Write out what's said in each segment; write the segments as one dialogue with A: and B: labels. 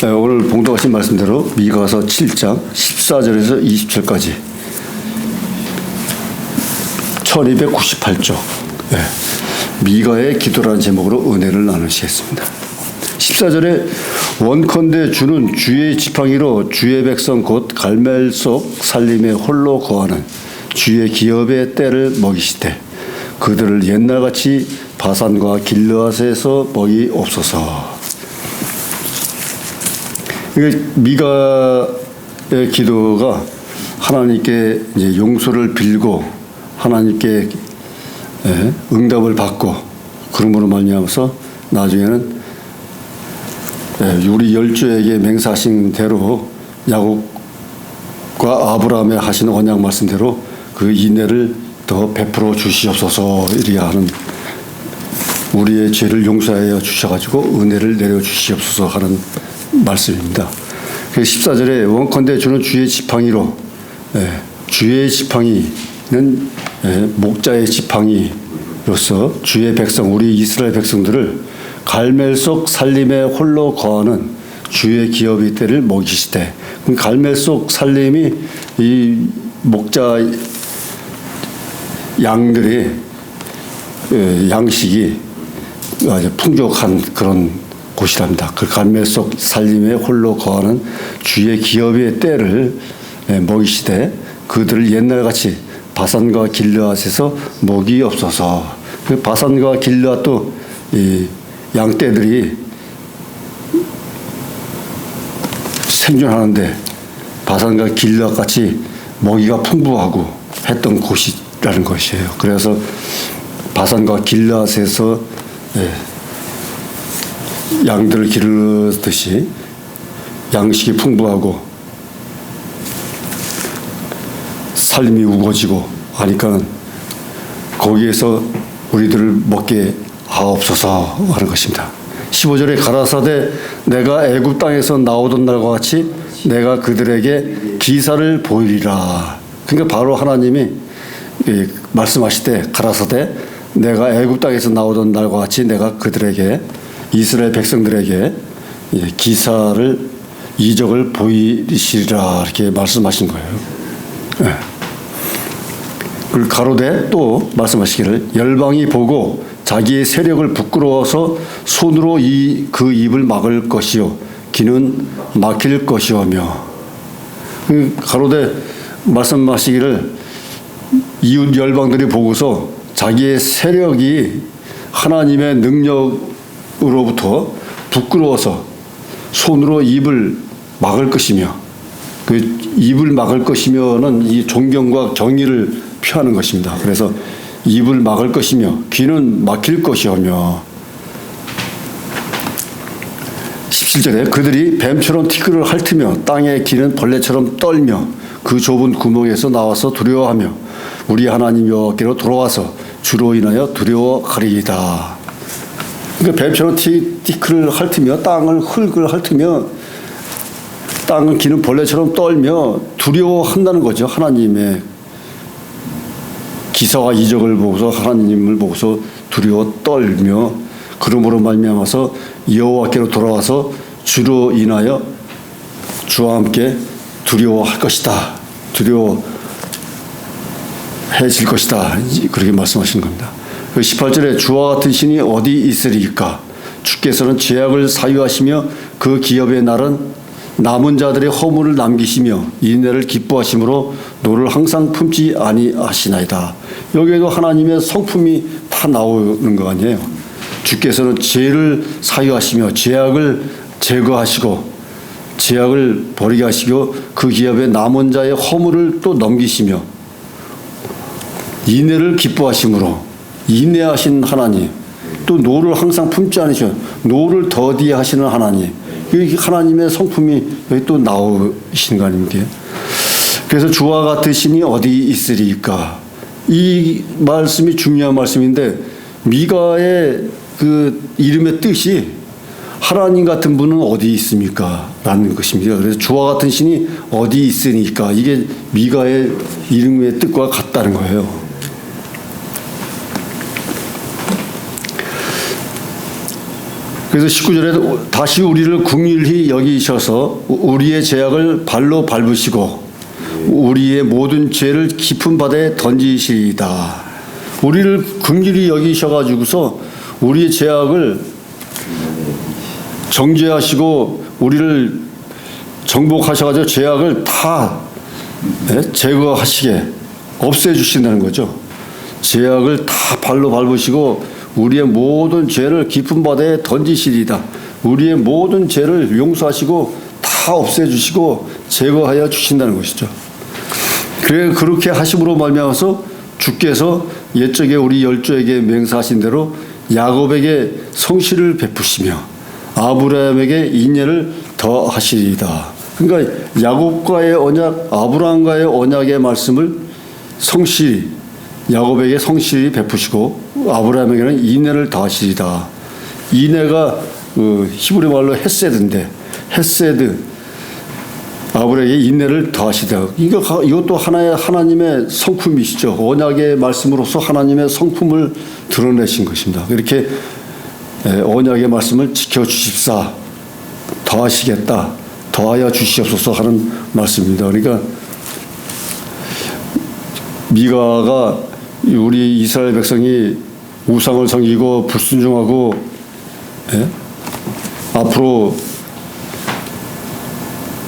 A: 네, 오늘 봉독하신 말씀대로 미가서 7장 14절에서 20절까지 1298쪽 미가의 기도라는 제목으로 은혜를 나누시겠습니다. 14절에 원컨대 주는 주의 지팡이로 주의 백성 곧 갈멜 속 살림에 홀로 거하는 주의 기업의 때를 먹이시되 그들을 옛날같이 바산과 길르앗에서 먹이옵소서. 미가의 기도가 하나님께 이제 용서를 빌고 하나님께 응답을 받고 그러므로 말미암아서 나중에는 우리 열조에게 맹세하신 대로 야곱과 아브라함에 하시는 언약 말씀대로 그 인애를 더 베풀어 주시옵소서 이렇게 하는 우리의 죄를 용서하여 주셔가지고 은혜를 내려 주시옵소서 하는 말씀입니다. 14절에 원컨대 주는 주의 지팡이로 주의 지팡이는 목자의 지팡이로서 주의 백성 우리 이스라엘 백성들을 갈멜 속 살림에 홀로 거하는 주의 기업의 때를 먹이시되 갈멜 속 살림이 이 목자 양들의 양식이 아주 풍족한 그런 곳이랍니다. 그 갈멜 속 살림에 홀로 거하는 주의 기업의 때를 먹이시되 그들을 옛날같이 바산과 길르앗에서 먹이옵소서. 그 바산과 길르앗도 이 양떼들이 생존하는데 바산과 길르앗 같이 먹이가 풍부하고 했던 곳이라는 것이에요. 그래서 바산과 길르앗에서 양들을 기르듯이 양식이 풍부하고 삶이 우거지고 하니까 거기에서 우리들을 먹게 하옵소서 하는 것입니다. 15절에 가라사대 내가 애굽 땅에서 나오던 날과 같이 내가 그들에게 기사를 보이리라. 그러니까 바로 하나님이 말씀하실 때 가라사대 내가 애굽 땅에서 나오던 날과 같이 내가 그들에게 이스라엘 백성들에게 기사를 이적을 보이시리라 이렇게 말씀하신 거예요. 그리고 가로되 또 말씀하시기를 열방이 보고 자기의 세력을 부끄러워서 손으로 그 입을 막을 것이요 귀는 막힐 것이오며 가로되 말씀하시기를 이웃 열방들이 보고서 자기의 세력이 하나님의 능력으로부터 부끄러워서 손으로 입을 막을 것이며 그 입을 막을 것이며는 이 존경과 경의를 표하는 것입니다. 그래서 입을 막을 것이며 귀는 막힐 것이오며 17절에 그들이 뱀처럼 티끌을 핥으며 땅에 기는 벌레처럼 떨며 그 좁은 구멍에서 나와서 두려워하며 우리 하나님 여호와께로 돌아와서 주로 인하여 두려워하리이다. 그러니까 뱀처럼 티끌을 핥으며 땅을 흙을 핥으며 땅을 기는 벌레처럼 떨며 두려워한다는 거죠. 하나님의 기사와 이적을 보고서 하나님을 보고서 두려워 떨며 그러므로 말미암아서 여호와께로 돌아와서 주로 인하여 주와 함께 두려워할 것이다. 두려워해질 것이다. 그렇게 말씀하시는 겁니다. 18절에 주와 같은 신이 어디 있으리까? 주께서는 죄악을 사유하시며 그 기업의 날은 남은 자들의 허물을 남기시며 인애를 기뻐하심으로 노를 항상 품지 아니하시나이다. 여기에도 하나님의 성품이 다 나오는 거 아니에요. 주께서는 죄를 사유하시며 죄악을 제거하시고 죄악을 버리게 하시고 그 기업의 남은 자의 허물을 또 넘기시며 인애를 기뻐하심으로 인내하신 하나님 또 노를 항상 품지 않으시며 노를 더디하시는 하나님 여기 하나님의 성품이 여기 또 나오시는 거 아닙니까? 그래서 주와 같은 신이 어디 있으리까? 이 말씀이 중요한 말씀인데 미가의 그 이름의 뜻이 하나님 같은 분은 어디 있습니까? 라는 것입니다. 그래서 주와 같은 신이 어디 있으니까 이게 미가의 이름의 뜻과 같다는 거예요. 그래서 19절에 다시 우리를 긍휼히 여기셔서 우리의 죄악을 발로 밟으시고 우리의 모든 죄를 깊은 바다에 던지시리이다. 우리를 긍휼히 여기셔가지고서 우리의 죄악을 정죄하시고 우리를 정복하셔가지고 죄악을 다 제거하시게 없애주신다는 거죠. 죄악을 다 발로 밟으시고 우리의 모든 죄를 깊은 바다에 던지시리이다. 우리의 모든 죄를 용서하시고 다 없애주시고 제거하여 주신다는 것이죠. 그렇게 하심으로 말미암아서 주께서 옛적에 우리 열조에게 맹세하신 대로 야곱에게 성실을 베푸시며 아브라함에게 인애를 더하시리이다. 그러니까 야곱과의 언약, 아브라함과의 언약의 말씀을 성실히 야곱에게 성실히 베푸시고 아브라함에게는 인애를 더하시리이다. 인애가 히브리 말로 헤세드인데 헤세드 아브라함에게 인애를 더하시다. 이것도 하나의 하나님의 성품이시죠. 언약의 말씀으로서 하나님의 성품을 드러내신 것입니다. 이렇게 언약의 말씀을 지켜주십사 더하시겠다. 더하여 주시옵소서 하는 말씀입니다. 그러니까 미가가 우리 이스라엘 백성이 우상을 섬기고 불순종하고 앞으로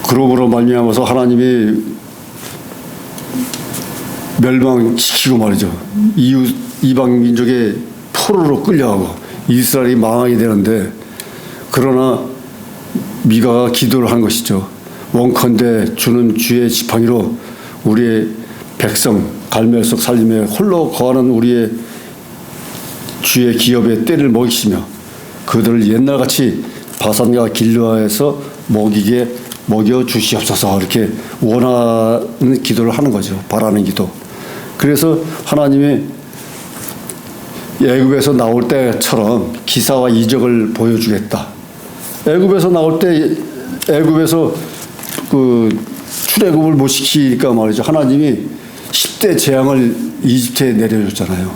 A: 그러므로 말미암아서 하나님이 멸망시키고 말이죠. 이방 민족의 포로로 끌려가고 이스라엘이 망하게 되는데 그러나 미가가 기도를 한 것이죠. 원컨대 주는 주의 지팡이로 우리의 백성 갈멜 속 살림에 홀로 거하는 우리의 주의 기업의 때를 먹이시며 그들을 옛날같이 바산과 길르아에서 먹여 주시옵소서. 이렇게 원하는 기도를 하는 거죠. 바라는 기도. 그래서 하나님이 애굽에서 나올 때처럼 기사와 이적을 보여주겠다. 애굽에서 나올 때 애굽에서 출애굽을 못 시키니까 말이죠. 하나님이 10대 재앙을 이집트에 내려줬잖아요.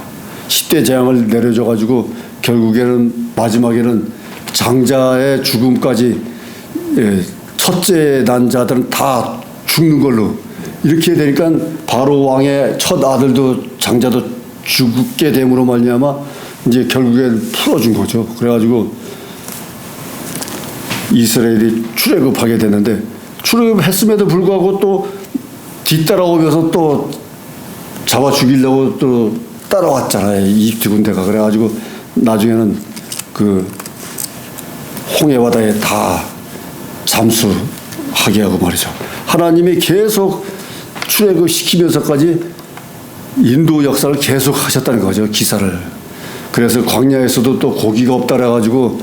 A: 10대 재앙을 내려줘가지고 결국에는 마지막에는 장자의 죽음까지 첫째 난 자들은 다 죽는 걸로 이렇게 되니까 바로 왕의 첫 아들도 장자도 죽게 됨으로 말미암아 이제 결국엔 풀어준 거죠. 그래가지고 이스라엘이 출애굽하게 됐는데 출애굽했음에도 불구하고 또 뒤따라오면서 또 잡아 죽이려고 또 따라왔잖아요. 이집트 군대가. 그래가지고 나중에는 홍해 바다에 다 잠수하게 하고 말이죠. 하나님이 계속 출애굽시키면서까지 인도 역사를 계속 하셨다는 거죠. 기사를. 그래서 광야에서도 또 고기가 없다 그래가지고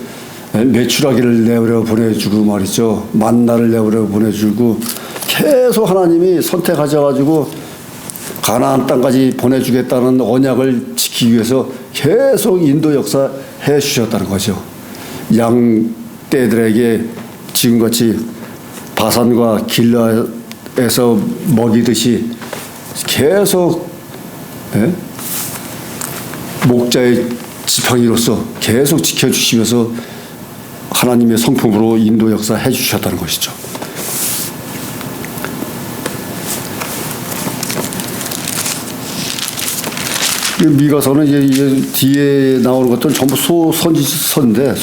A: 메추라기를 내버려 보내주고 말이죠. 만나를 내버려 보내주고 계속 하나님이 선택하셔가지고 가나안 땅까지 보내주겠다는 언약을 지키기 위해서 계속 인도 역사 해 주셨다는 거죠. 양떼들에게 지금같이 바산과 길라에서 먹이듯이 계속 목자의 지팡이로서 계속 지켜주시면서 하나님의 성품으로 인도 역사 해주셨다는 것이죠. 미가서는 이제 뒤에 나오는 것들은 전부 소선지서인데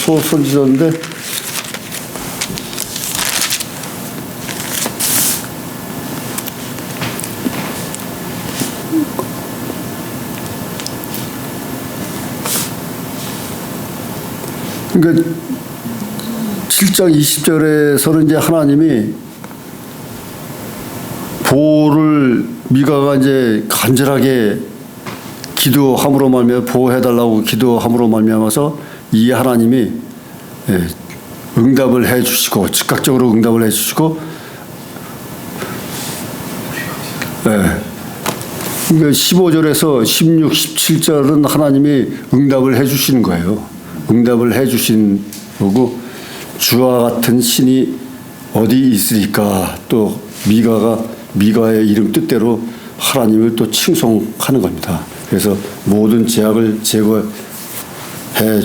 A: 그러니까 7장 20절에서는 이제 하나님이 보호를 미가가 이제 간절하게 기도함으로 말미암아 보호해달라고 기도함으로 말미암아서 이 하나님이 응답을 해주시고 즉각적으로 응답을 해주시고 그러니까 15절에서 16, 17절은 하나님이 응답을 해주시는 거예요. 응답을 해주신 거고 주와 같은 신이 어디 있으리까. 또 미가의 이름 뜻대로 하나님을 또 칭송하는 겁니다. 그래서 모든 죄악을 제거해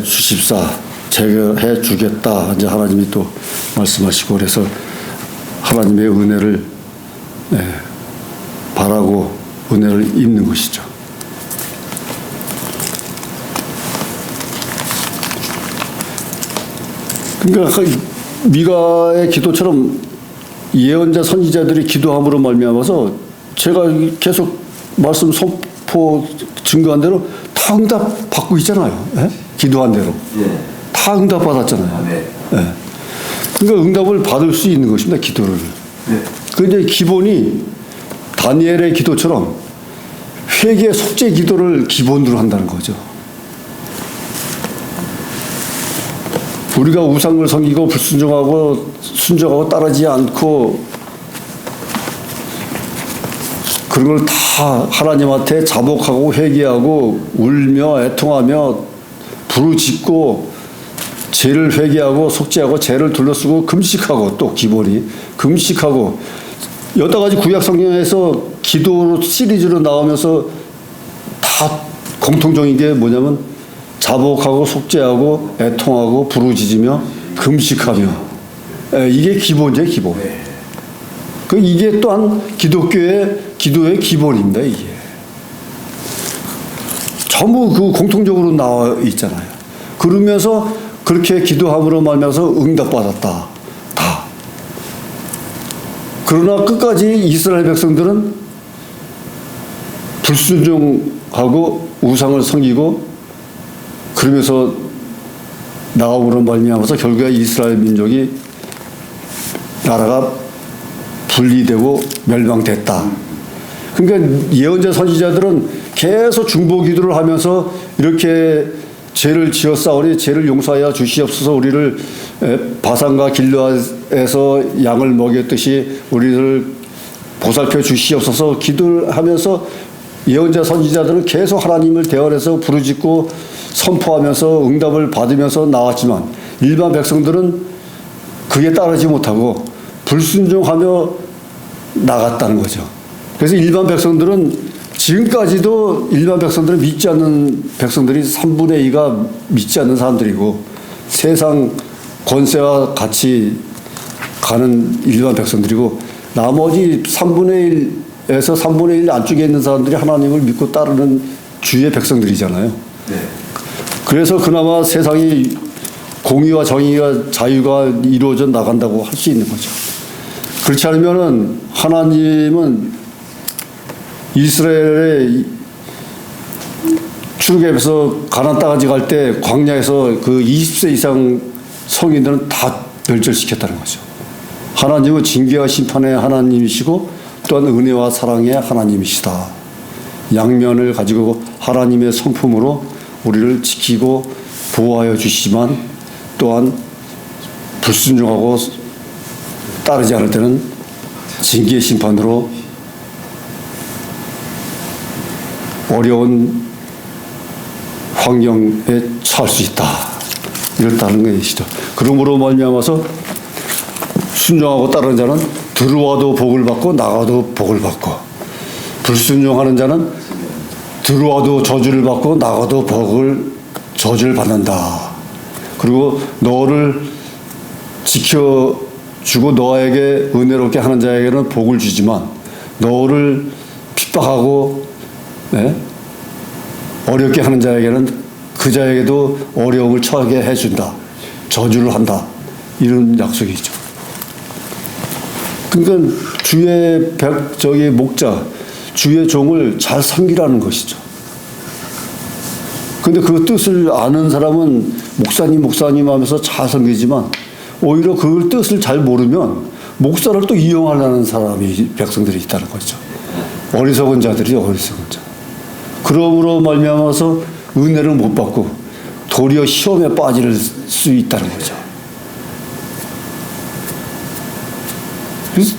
A: 주십사 제거해 주겠다. 이제 하나님이 또 말씀하시고 그래서 하나님의 은혜를 바라고 은혜를 입는 것이죠. 그러니까 미가의 기도처럼 예언자 선지자들이 기도함으로 말미암아서 제가 계속 말씀 선포 증거한 대로 다 응답 받고 있잖아요. 예? 기도한 대로.
B: 예.
A: 다 응답 받았잖아요.
B: 네.
A: 예. 그러니까 응답을 받을 수 있는 것입니다. 기도를.
B: 네.
A: 그 이제 기본이 다니엘의 기도처럼 회개 속죄 기도를 기본으로 한다는 거죠. 우리가 우상을 섬기고 불순종하고 순종하고 따르지 않고 그런 걸 다 하나님한테 자복하고 회개하고 울며 애통하며 부르짖고 죄를 회개하고 속죄하고 죄를 둘러쓰고 금식하고 또 기본이 금식하고 여러 가지 구약 성경에서 기도 시리즈로 나오면서 다 공통적인 게 뭐냐면 자복하고 속죄하고 애통하고 부르짖으며 금식하며 이게 기본이죠, 기본. 그 이게 또한 기도의 기본입니다, 이게. 전부 그 공통적으로 나와 있잖아요. 그러면서 그렇게 기도함으로 말미암아서 응답받았다. 다. 그러나 끝까지 이스라엘 백성들은 불순종하고 우상을 섬기고 그러면서 나아오므로 말미암아서 결국에 이스라엘 민족이 나라가 분리되고 멸망됐다. 그러니까 예언자 선지자들은 계속 중보 기도를 하면서 이렇게 죄를 지었사오니 죄를 용서하여 주시옵소서. 우리를 바산과 길르앗에서 양을 먹였듯이 우리를 보살펴 주시옵소서 기도를 하면서 예언자 선지자들은 계속 하나님을 대언해서 부르짖고 선포하면서 응답을 받으면서 나왔지만 일반 백성들은 그에 따르지 못하고 불순종하며 나갔다는 거죠. 그래서 일반 백성들은 지금까지도 일반 백성들은 믿지 않는 백성들이 3분의 2가 믿지 않는 사람들이고 세상 권세와 같이 가는 일반 백성들이고 나머지 3분의 1에서 3분의 1 안쪽에 있는 사람들이 하나님을 믿고 따르는 주의 백성들이잖아요.
B: 네. 그래서
A: 그나마 세상이 공의와 정의와 자유가 이루어져 나간다고 할 수 있는 거죠. 그렇지 않으면은 하나님은 이스라엘의 출애굽에서 가나안 땅까지 갈 때 광야에서 그 20세 이상 성인들은 다 멸절시켰다는 거죠. 하나님은 징계와 심판의 하나님이시고 또한 은혜와 사랑의 하나님이시다. 양면을 가지고 하나님의 성품으로 우리를 지키고 보호하여 주시지만 또한 불순종하고 따르지 않을 때는 징계의 심판으로 어려운 환경에 처할 수 있다. 이렇다는 것이죠. 그러므로 말미암아서 순종하고 따르는 자는 들어와도 복을 받고 나가도 복을 받고 불순종하는 자는 들어와도 저주를 받고 나가도 저주를 받는다. 그리고 너를 지켜주고 너에게 은혜롭게 하는 자에게는 복을 주지만 너를 핍박하고 어렵게 하는 자에게는 그 자에게도 어려움을 처하게 해준다. 저주를 한다. 이런 약속이죠. 그러니까 주의 목자, 주의 종을 잘 섬기라는 것이죠. 근데 그 뜻을 아는 사람은 목사님 하면서 잘 섬기지만 오히려 그 뜻을 잘 모르면 목사를 또 이용하려는 사람이 백성들이 있다는 거죠. 어리석은 자들이죠, 어리석은 자. 그러므로 말미암아서 은혜를 못 받고 도리어 시험에 빠질 수 있다는 거죠.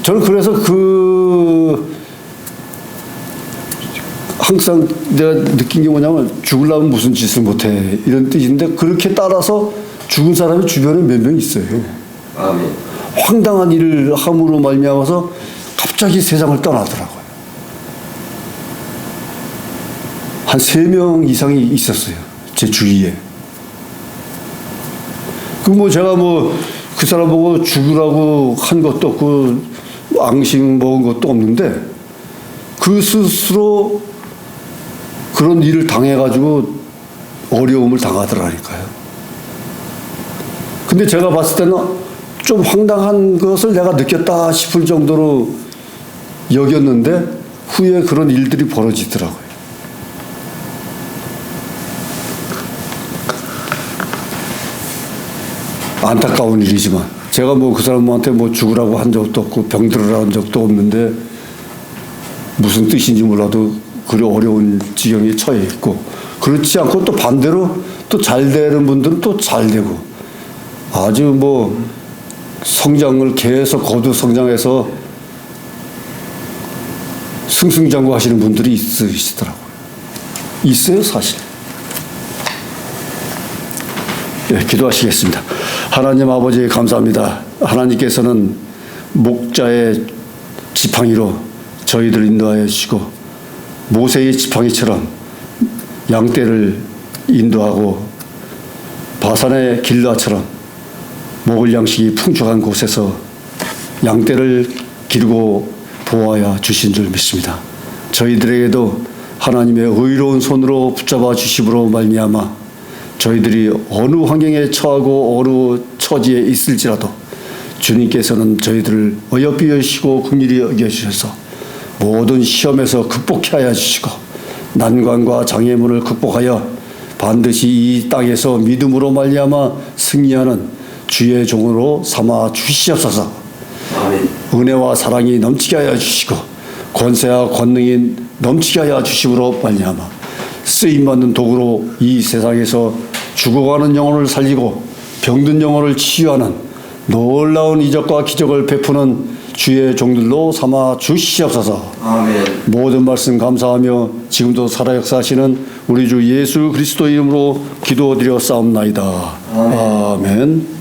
A: 저는 그래서 항상 내가 느낀 게 뭐냐면 죽으려면 무슨 짓을 못해 이런 뜻인데 그렇게 따라서 죽은 사람이 주변에 몇 명 있어요.
B: 아멘.
A: 황당한 일을 함으로 말미암아서 갑자기 세상을 떠나더라고요. 한 3명 이상이 있었어요. 제 주위에. 그 뭐 제가 뭐 그 사람 보고 죽으라고 한 것도 없고 앙심 먹은 것도 없는데 그 스스로 그런 일을 당해가지고 어려움을 당하더라니까요. 근데 제가 봤을 때는 좀 황당한 것을 내가 느꼈다 싶을 정도로 여겼는데 후에 그런 일들이 벌어지더라고요. 안타까운 일이지만 제가 뭐 그 사람한테 뭐 죽으라고 한 적도 없고 병들으라고 한 적도 없는데 무슨 뜻인지 몰라도 그리 어려운 지경에 처해 있고 그렇지 않고 또 반대로 또 잘 되는 분들은 또 잘 되고 아주 뭐 성장을 계속 거듭 성장해서 승승장구하시는 분들이 있으시더라고요. 있어요, 사실. 예, 기도하시겠습니다. 하나님 아버지 감사합니다. 하나님께서는 목자의 지팡이로 저희들 인도하여 주시고 모세의 지팡이처럼 양떼를 인도하고 바산의 길라처럼 먹을 양식이 풍족한 곳에서 양떼를 기르고 보호하여 주신 줄 믿습니다. 저희들에게도 하나님의 의로운 손으로 붙잡아 주심으로 말미암아 저희들이 어느 환경에 처하고 어느 처지에 있을지라도 주님께서는 저희들을 어여삐 여시고 긍휼히 여겨주셔서 모든 시험에서 극복해 하여 주시고 난관과 장애물을 극복하여 반드시 이 땅에서 믿음으로 말미암아 승리하는 주의 종으로 삼아 주시옵소서.
B: 아멘.
A: 은혜와 사랑이 넘치게 하여 주시고 권세와 권능이 넘치게 하여 주심으로 말미암아 쓰임받는 도구로 이 세상에서 죽어가는 영혼을 살리고 병든 영혼을 치유하는 놀라운 이적과 기적을 베푸는 주의 종들로 삼아 주시옵소서.
B: 아멘.
A: 모든 말씀 감사하며 지금도 살아 역사하시는 우리 주 예수 그리스도 이름으로 기도드려 싸움나이다. 아멘.